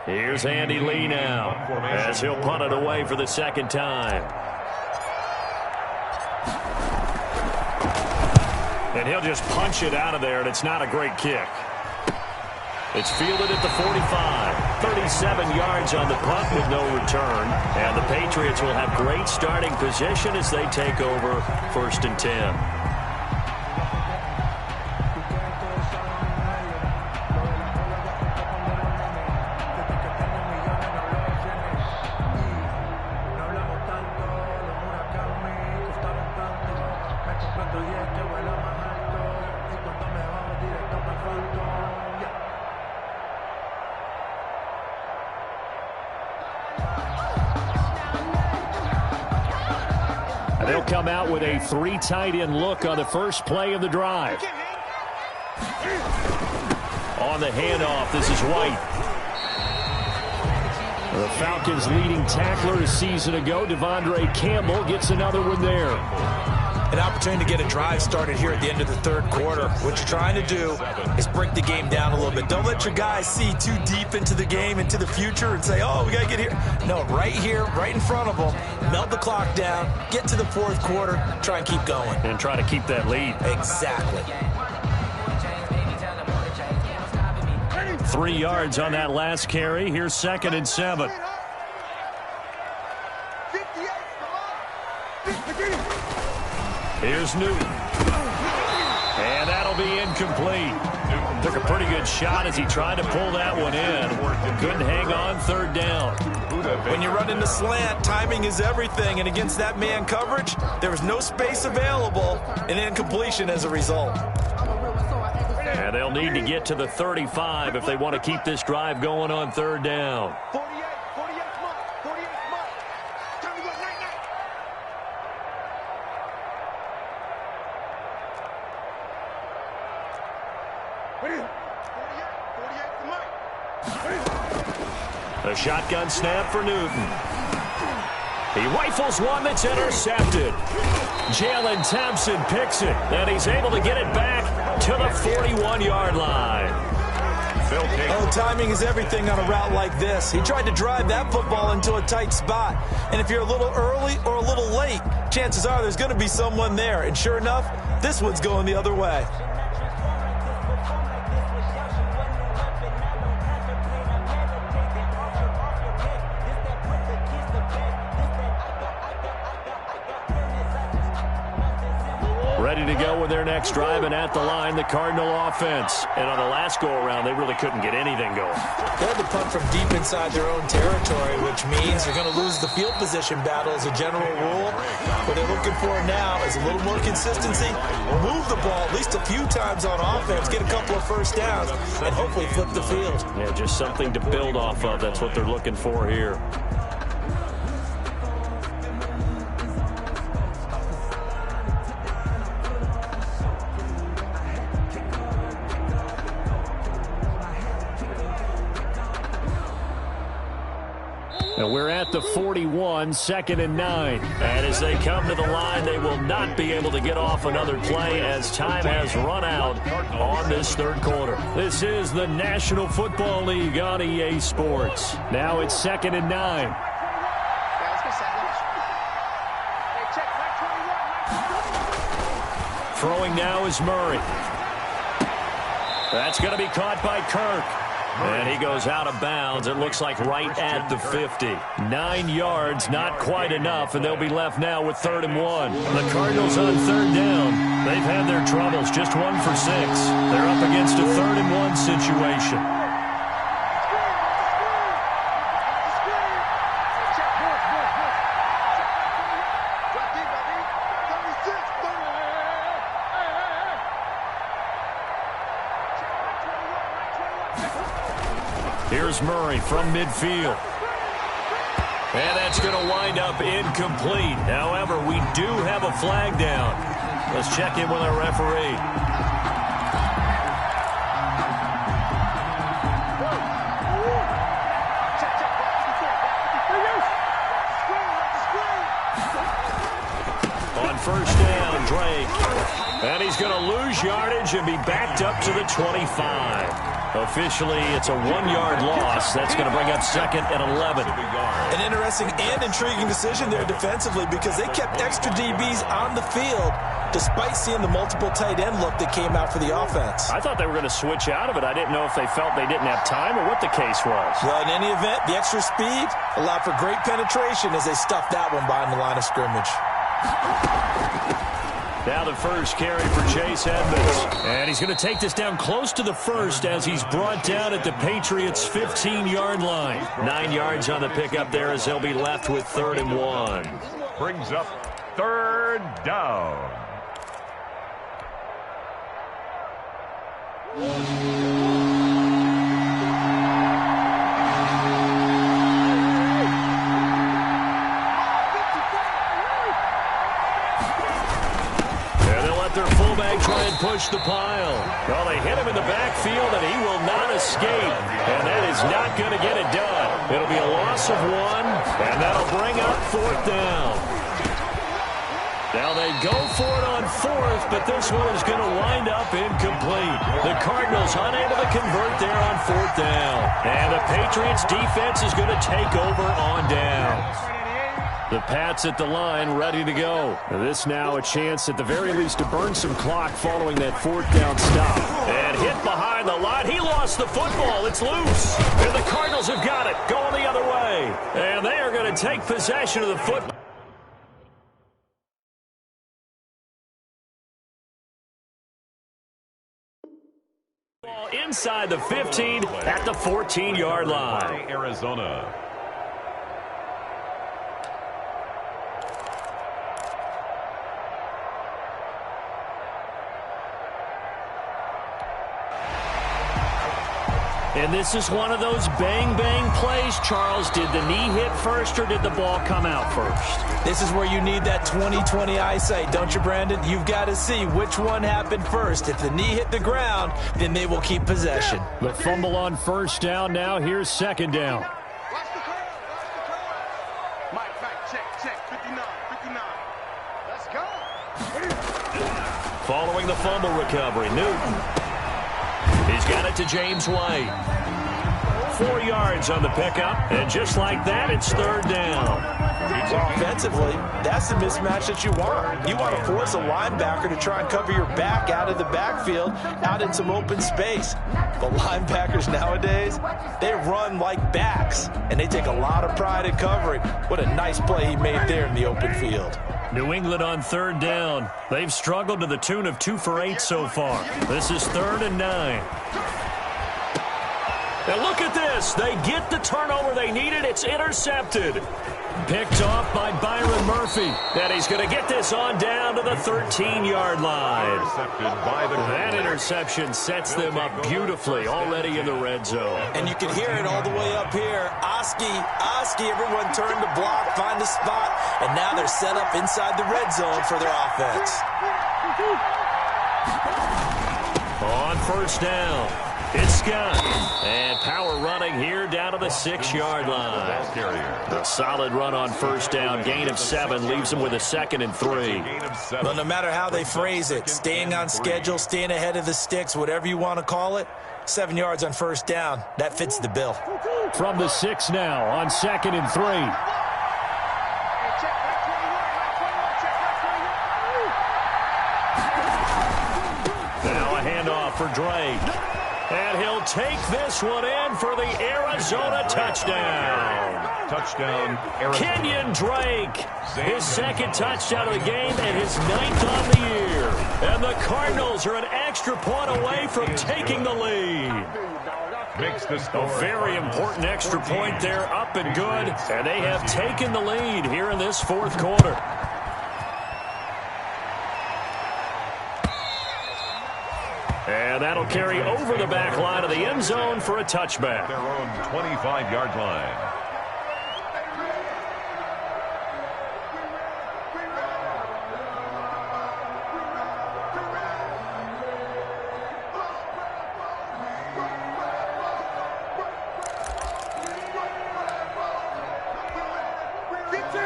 Here's Andy Lee now, as he'll punt it away for the second time. And he'll just punch it out of there, and it's not a great kick. It's fielded at the 45. 37 yards on the punt with no return. And the Patriots will have great starting position as they take over 1st and 10. They'll come out with a 3 tight end look on the first play of the drive. On the handoff, this is White. The Falcons' leading tackler a season ago, Devondre Campbell, gets another one there. An opportunity to get a drive started here at the end of the third quarter. What you're trying to do is break the game down a little bit. Don't let your guys see too deep into the game, into the future, and say, oh, we got to get here. No, right here, right in front of them, melt the clock down, get to the fourth quarter, try and keep going. And try to keep that lead. Exactly. 3 yards on that last carry. Here's 2nd and 7. Here's Newton. And that'll be incomplete. Took a pretty good shot as he tried to pull that one in. Couldn't hang on, 3rd down. When you run into slant, timing is everything. And against that man coverage, there was no space available, and incompletion as a result. And they'll need to get to the 35 if they want to keep this drive going on 3rd down. A shotgun snap for Newton. He rifles one that's intercepted. Jalen Thompson picks it, and he's able to get it back to the 41-yard line. Oh, timing is everything on a route like this. He tried to drive that football into a tight spot. And if you're a little early or a little late, chances are there's going to be someone there. And sure enough, this one's going the other way. Ready to go with their next drive, and at the line, the Cardinal offense. And on the last go-around, they really couldn't get anything going. They had to punt from deep inside their own territory, which means they're going to lose the field position battle as a general rule. What they're looking for now is a little more consistency, move the ball at least a few times on offense, get a couple of first downs, and hopefully flip the field. Yeah, just something to build off of. That's what they're looking for here. And we're at the 41, 2nd and 9. And as they come to the line, they will not be able to get off another play as time has run out on this third quarter. This is the National Football League on EA Sports. Now it's 2nd and 9. Throwing now is Murray. That's going to be caught by Kirk. And he goes out of bounds. It looks like right at the 50. 9 yards, not quite enough, and they'll be left now with 3rd and 1. The Cardinals on 3rd down. They've had their troubles, just 1 for 6. They're up against a 3rd and 1 situation. Here's Murray from midfield. And that's going to wind up incomplete. However, we do have a flag down. Let's check in with our referee. On 1st down, Drake. And he's going to lose yardage and be backed up to the 25. Officially, it's a 1-yard loss. That's going to bring up 2nd and 11. An interesting and intriguing decision there defensively because they kept extra DBs on the field despite seeing the multiple tight end look that came out for the offense. I thought they were going to switch out of it. I didn't know if they felt they didn't have time or what the case was. Well, in any event, the extra speed allowed for great penetration as they stuffed that one behind the line of scrimmage. Now the first carry for Chase Edmonds. And he's going to take this down close to the 1st as he's brought down at the Patriots' 15-yard line. 9 yards on the pickup there as they'll be left with 3rd and 1. Brings up 3rd down. Their fullback try and push the pile. Well, they hit him in the backfield, and he will not escape. And that is not going to get it done. It'll be a loss of 1, and that'll bring up 4th down. Now they go for it on 4th, but this one is going to wind up incomplete. The Cardinals unable to convert there on 4th down. And the Patriots defense is going to take over on downs. The Pats at the line, ready to go. This now a chance at the very least to burn some clock following that 4th down stop. And hit behind the line. He lost the football. It's loose. And the Cardinals have got it, going the other way. And they are going to take possession of the football. Inside the 15 at the 14-yard line. Arizona. And this is one of those bang-bang plays, Charles. Did the knee hit first or did the ball come out first? This is where you need that 20/20 eyesight, don't you, Brandon? You've got to see which one happened first. If the knee hit the ground, then they will keep possession. The fumble on 1st down. Now here's 2nd down. Mike, check. 59. Let's go. Following the fumble recovery, Newton. He's got it to James White. 4 yards on the pickup, and just like that, it's 3rd down. Offensively, that's the mismatch that you want. You want to force a linebacker to try and cover your back out of the backfield, out in some open space. The linebackers nowadays, they run like backs, and they take a lot of pride in covering. What a nice play he made there in the open field. New England on 3rd down. They've struggled to the tune of 2 for 8 so far. This is 3rd and 9. And look at this. They get the turnover they needed. It's intercepted. Picked off by Byron Murphy. And he's going to get this on down to the 13-yard line. That interception sets them up beautifully already in the red zone. And you can hear it all the way up here. Oski, everyone turned to block, find a spot, and now they're set up inside the red zone for their offense. On 1st down. It's Scott. And power running here down to the 6-yard line. A solid run on first down. Gain of 7 leaves him with a 2nd and 3. Well, no matter how they phrase it, staying on schedule, staying ahead of the sticks, whatever you want to call it, 7 yards on first down, that fits the bill. From the 6 now on 2nd and 3. Now a handoff for Drake. And he'll take this one in for the Arizona touchdown. Touchdown, Arizona. Kenyon Drake, his 2nd touchdown of the game and his 9th on the year. And the Cardinals are an extra point away from taking the lead. Makes the score. A very important extra point there, up and good. And they have taken the lead here in this 4th quarter. And that'll carry over the back line of the end zone for a touchback. Their own 25-yard line.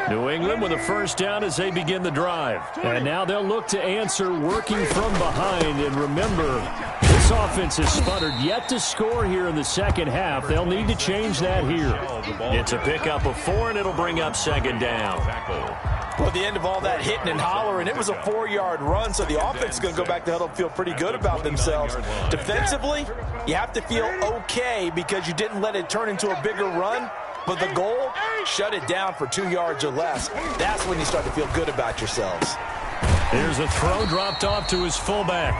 New England with a first down as they begin the drive. And now they'll look to answer working from behind. And remember, this offense has sputtered yet to score here in the second half. They'll need to change that here. It's a pickup of 4, and it'll bring up 2nd down. Well, at the end of all that hitting and hollering, it was a 4-yard run, so the offense is going to go back to huddle and feel pretty good about themselves. Defensively, you have to feel okay because you didn't let it turn into a bigger run. But the goal, shut it down for 2 yards or less. That's when you start to feel good about yourselves. Here's a throw dropped off to his fullback.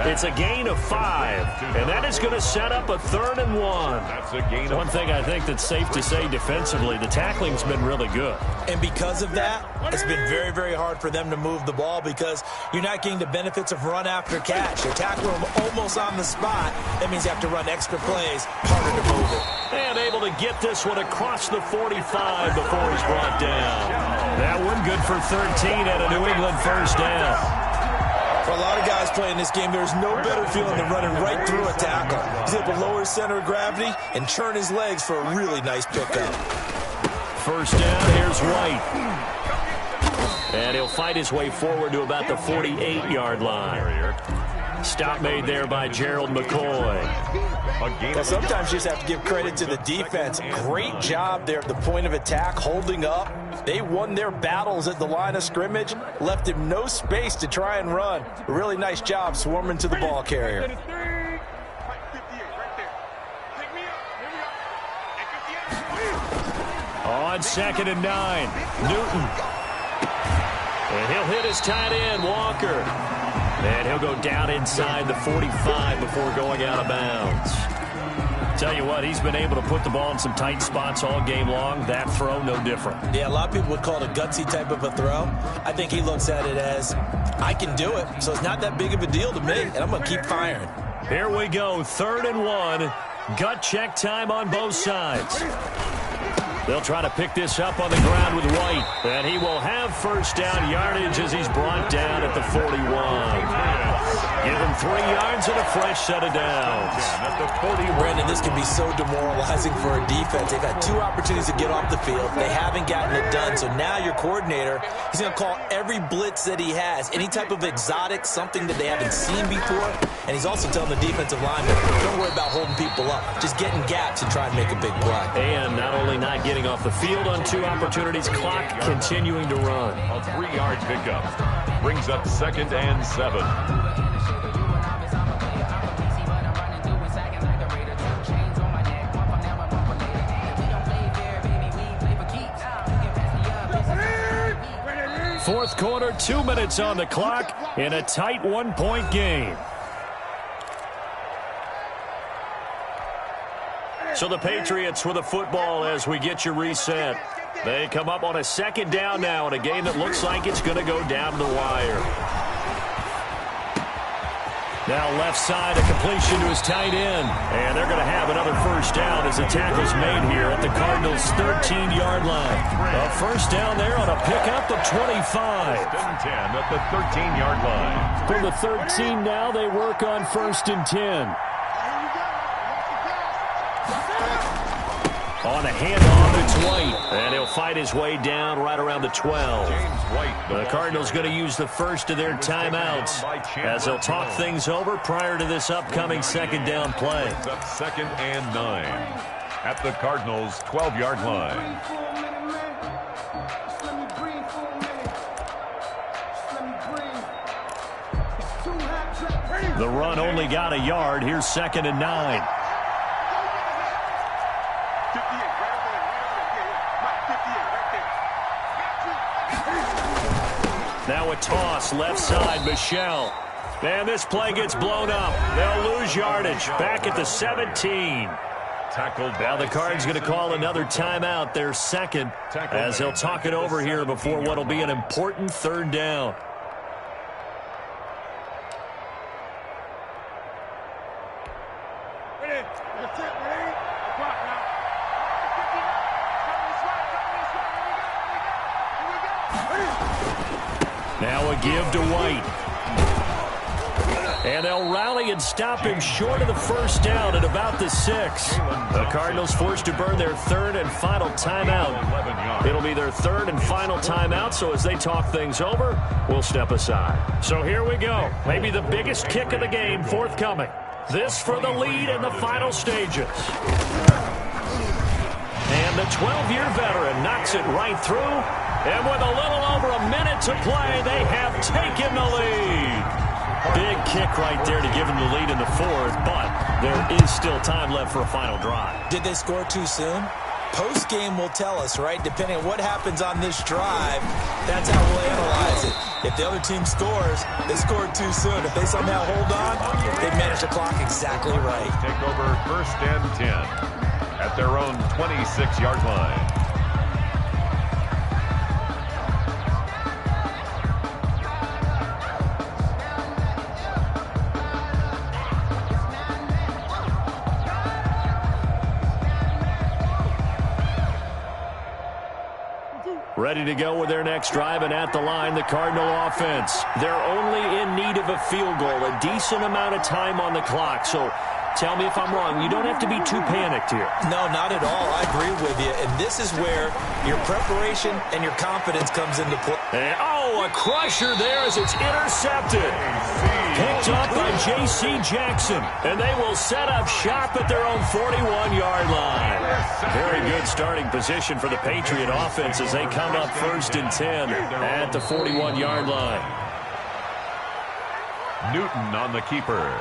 It's a gain of 5, and that is going to set up a 3rd and 1. That's a gain of one thing I think that's safe to say defensively, the tackling's been really good. And because of that, it's been very, very hard for them to move the ball because you're not getting the benefits of run after catch. You're tackling them almost on the spot. That means you have to run extra plays, harder to move it. And able to get this one across the 45 before he's brought down. That one good for 13 at a New England first down. For a lot of guys playing this game, there's no better feeling than running right through a tackle. He's able to lower his center of gravity and churn his legs for a really nice pickup. First down, here's White. And he'll fight his way forward to about the 48-yard line. Stop made there by Gerald McCoy. Well, sometimes you just have to give credit to the defense. Great job there at the point of attack, holding up. They won their battles at the line of scrimmage, left him no space to try and run. A really nice job swarming to the ball carrier. On 2nd and 9, Newton. And he'll hit his tight end, Walker. And he'll go down inside the 45 before going out of bounds. Tell you what, he's been able to put the ball in some tight spots all game long. That throw, no different. Yeah, a lot of people would call it a gutsy type of a throw. I think he looks at it as, I can do it, so it's not that big of a deal to me, and I'm going to keep firing. Here we go, 3rd and 1. Gut check time on both sides. They'll try to pick this up on the ground with White. And he will have first down yardage as he's brought down at the 41. Give him 3 yards and a fresh set of downs. Brandon, this can be so demoralizing for a defense. They've had 2 opportunities to get off the field. They haven't gotten it done. So now your coordinator, he's going to call every blitz that he has, any type of exotic, something that they haven't seen before. And he's also telling the defensive lineman, don't worry about holding people up. Just get in gaps and try and make a big play. And not only not getting off the field on 2 opportunities, clock continuing to run. A 3-yard pickup brings up 2nd and 7. Fourth quarter, 2 minutes on the clock in a tight 1-point game. So the Patriots with the football as we get you reset. They come up on a 2nd down now in a game that looks like it's going to go down to the wire. Now left side, a completion to his tight end. And they're going to have another first down as the tackle's made here at the Cardinals' 13-yard line. A first down there on a pickup of 25. 10 at the 13-yard line. From the 13 now, they work on 1st and 10. On the handoff, it's White. And he'll fight his way down right around the 12. The Cardinals going to use the first of their timeouts as they'll talk things over prior to this upcoming second down play. Up 2nd and 9 at the Cardinals' 12-yard line. The run only got a yard. Here's 2nd and 9. Now a toss left side, Michel. And this play gets blown up. They'll lose yardage. Back at the 17. Now the Cards going to call another timeout, their second, as they'll talk it over here before what will be an important third down. Now a give to White. And they'll rally and stop him short of the first down at about the 6. The Cardinals forced to burn their third and final timeout. It'll be their third and final timeout, so as they talk things over, we'll step aside. So here we go. Maybe the biggest kick of the game forthcoming. This for the lead in the final stages. And the 12-year veteran knocks it right through. And with a little over a minute to play, they have taken the lead. Big kick right there to give them the lead in the fourth, but there is still time left for a final drive. Did they score too soon? Post-game will tell us, right? Depending on what happens on this drive, that's how we'll analyze it. If the other team scores, they scored too soon. If they somehow hold on, they manage the clock exactly right. Take over 1st and 10 at their own 26-yard line. Ready to go with their next drive, and at the line, the Cardinal offense. They're only in need of a field goal, a decent amount of time on the clock. So tell me if I'm wrong. You don't have to be too panicked here. No, not at all. I agree with you. And this is where your preparation and your confidence comes into play. And, a crusher there as it's intercepted. Picked up by J.C. Jackson. And they will set up shop at their own 41-yard line. Very good starting position for the Patriot offense as they come up 1st and 10 at the 41-yard line. Newton on the keeper.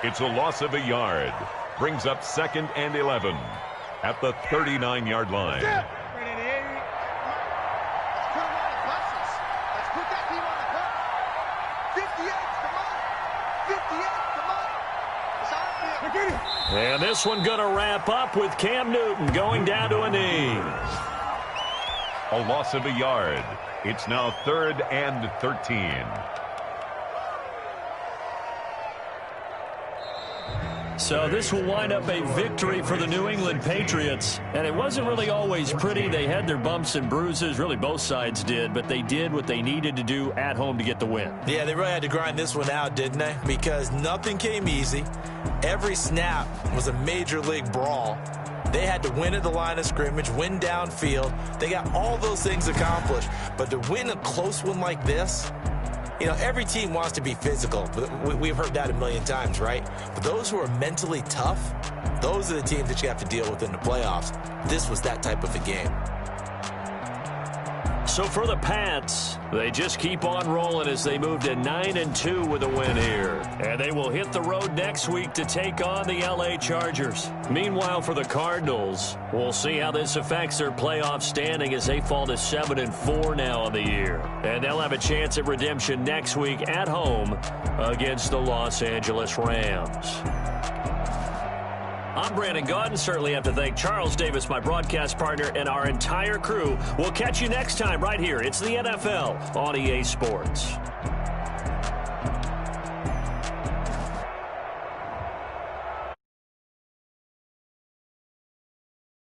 It's a loss of a yard. Brings up 2nd and 11 at the 39-yard line. And this one going to wrap up with Cam Newton going down to a knee. A loss of a yard. It's now 3rd and 13. So this will wind up a victory for the New England Patriots. And it wasn't really always pretty. They had their bumps and bruises. Really, both sides did. But they did what they needed to do at home to get the win. Yeah, they really had to grind this one out, didn't they? Because nothing came easy. Every snap was a major league brawl. They had to win at the line of scrimmage, win downfield. They got all those things accomplished. But to win a close one like this, you know, every team wants to be physical. We've heard that a million times, right? But those who are mentally tough, those are the teams that you have to deal with in the playoffs. This was that type of a game. So for the Pats, they just keep on rolling as they move to 9-2 with a win here. And they will hit the road next week to take on the LA Chargers. Meanwhile, for the Cardinals, we'll see how this affects their playoff standing as they fall to 7-4 now on the year. And they'll have a chance at redemption next week at home against the Los Angeles Rams. I'm Brandon Gaudin. Certainly have to thank Charles Davis, my broadcast partner, and our entire crew. We'll catch you next time right here. It's the NFL on EA Sports.